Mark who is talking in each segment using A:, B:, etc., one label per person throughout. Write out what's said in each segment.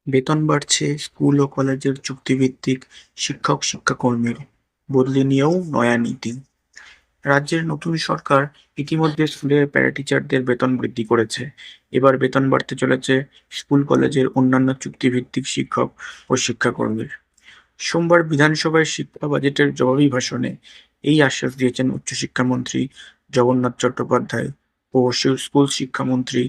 A: বেতন বাড়ছে স্কুল ও কলেজের চুক্তিভিত্তিক শিক্ষক-শিক্ষাকর্মীর, বদলে নিয়েও নয়া নীতি। রাজ্যের নতুন সরকার ইতিমধ্যে স্কুলের প্যারাটিচারদের বেতন বৃদ্ধি করেছে। এবার বেতন বাড়তে চলেছে স্কুল কলেজের অন্যান্য চুক্তিভিত্তিক শিক্ষক ও শিক্ষাকর্মীর। সোমবার বিধানসভায় শিক্ষা বাজেটের জবাবি ভাষণে এই আশ্বাস দিয়েছেন উচ্চশিক্ষামন্ত্রী জগন্নাথ চট্টোপাধ্যায় ও স্কুল শিক্ষামন্ত্রী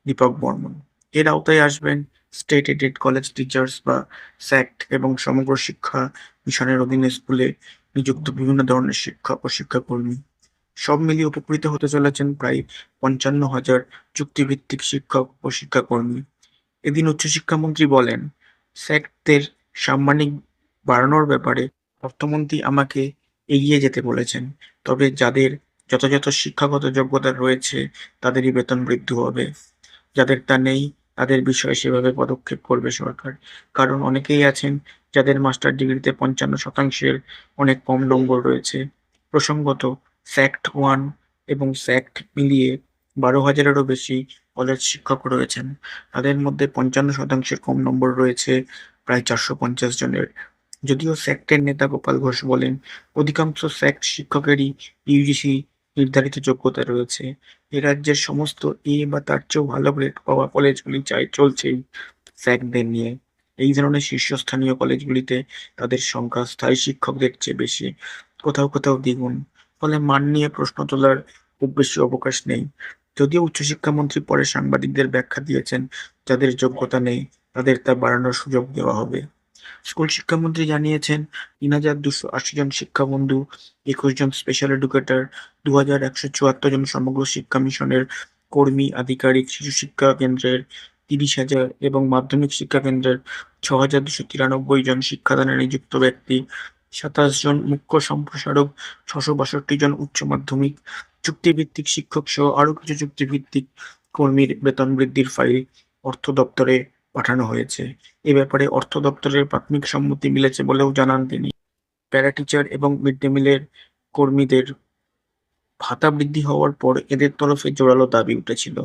A: দীপক বর্মন। এর আওতায় আসবেন স্টেট এডেড কলেজ টিচার্স বা স্যাক্ট এবং সমগ্র শিক্ষা মিশনের অধীনে স্কুলে নিযুক্ত বিভিন্ন ধরনের শিক্ষক ও শিক্ষাকর্মী। সব মিলিয়ে উপকৃত হতে চলেছেন প্রায় ৫৫,০০০ চুক্তিভিত্তিক শিক্ষক ও শিক্ষাকর্মী। এদিন উচ্চশিক্ষামন্ত্রী বলেন, স্যাক্টদের সাম্মানিক বাড়ানোর ব্যাপারে অর্থমন্ত্রী আমাকে এগিয়ে যেতে বলেছেন। তবে যাদের যথাযথ শিক্ষাগত যোগ্যতা রয়েছে তাদেরই বেতন বৃদ্ধি হবে। যাদের তা নেই তাদের বিষয়ে সেভাবে পদক্ষেপ করবে সরকার। কারণ অনেকেই আছেন যাদের মাস্টার ডিগ্রিতে ৫৫% অনেক কম নম্বর রয়েছে। প্রসঙ্গত, স্যাক্ট 1 এবং স্যাক্ট মিলিয়ে ১২,০০০-এরও বেশি কলেজ শিক্ষক রয়েছেন। তাদের মধ্যে ৫৫%-এর কম নম্বর রয়েছে প্রায় ৪৫০ জনের। যদিও স্যাক্টের নেতা গোপাল ঘোষ বলেন, অধিকাংশ স্যাক্ট শিক্ষকেরই ইউজিসি নির্ধারিত যোগ্যতা রয়েছে। এ রাজ্যের সমস্ত এ বা তার চেয়েও ভালো গ্রেড পাওয়া কলেজগুলি চলছেই স্যাকদের নিয়ে। এই ধরনের শীর্ষস্থানীয় কলেজগুলিতে তাদের সংখ্যা স্থায়ী শিক্ষকদের চেয়ে বেশি, কোথাও কোথাও দ্বিগুণ। ফলে মান নিয়ে প্রশ্ন তোলার খুব বেশি অবকাশ নেই। যদিও উচ্চশিক্ষামন্ত্রী পরে সাংবাদিকদের ব্যাখ্যা দিয়েছেন, যাদের যোগ্যতা নেই তাদের তা বাড়ানোর সুযোগ দেওয়া হবে। স্কুল শিক্ষামন্ত্রী জানিয়েছেন, ৩,২৮০ জন শিক্ষাবন্ধু, ২১ জন স্পেশাল এডুকেটর, ২,১৭৪ জন সমগ্র শিক্ষা মিশনের কর্মী আধিকারিক, শিশু শিক্ষা কেন্দ্রের ৩০,০০০ এবং মাধ্যমিক শিক্ষা কেন্দ্রের ৬,২৯৩ জন শিক্ষাদানে নিযুক্ত ব্যক্তি, ২৭ জন মুখ্য সম্প্রসারক, ৬৬২ জন উচ্চ মাধ্যমিক চুক্তিভিত্তিক শিক্ষক সহ আরও কিছু চুক্তিভিত্তিক কর্মীর বেতন বৃদ্ধির ফাইল অর্থ দপ্তরে পাঠানো হয়েছে। এ ব্যাপারে অর্থ দপ্তরের প্রাথমিক সম্মতি মিলেছে বলেও জানান তিনি। প্যারাটিচার এবং মিড ডে মিলের কর্মীদের ভাতা বৃদ্ধি হওয়ার পর এদের তরফে জোরালো দাবি উঠেছিল।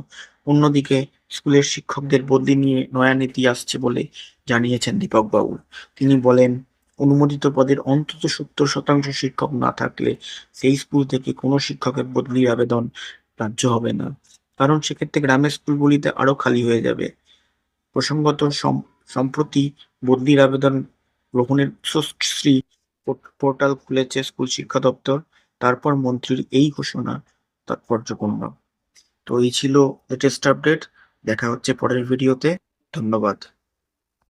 A: অন্যদিকে স্কুলের শিক্ষকদের বদলি নিয়ে নয়া নীতি আসছে বলে জানিয়েছেন দীপকবাবু। তিনি বলেন, অনুমোদিত পদের অন্তত ৭০% শিক্ষক না থাকলে সেই স্কুল থেকে কোনো শিক্ষকের বদলির আবেদন গ্রাহ্য হবে না। কারণ সেক্ষেত্রে গ্রামের স্কুলগুলিতে আরও খালি হয়ে যাবে। প্রসঙ্গত, সম্প্রতি বদলির আবেদন গ্রহণের উচ্চশ্রী পোর্টাল খুলেছে স্কুল শিক্ষা দপ্তর। তারপর মন্ত্রীর এই ঘোষণা তাৎপর্যপূর্ণ। তো এই ছিল লেটেস্ট আপডেট। দেখা হচ্ছে পরের ভিডিওতে। ধন্যবাদ।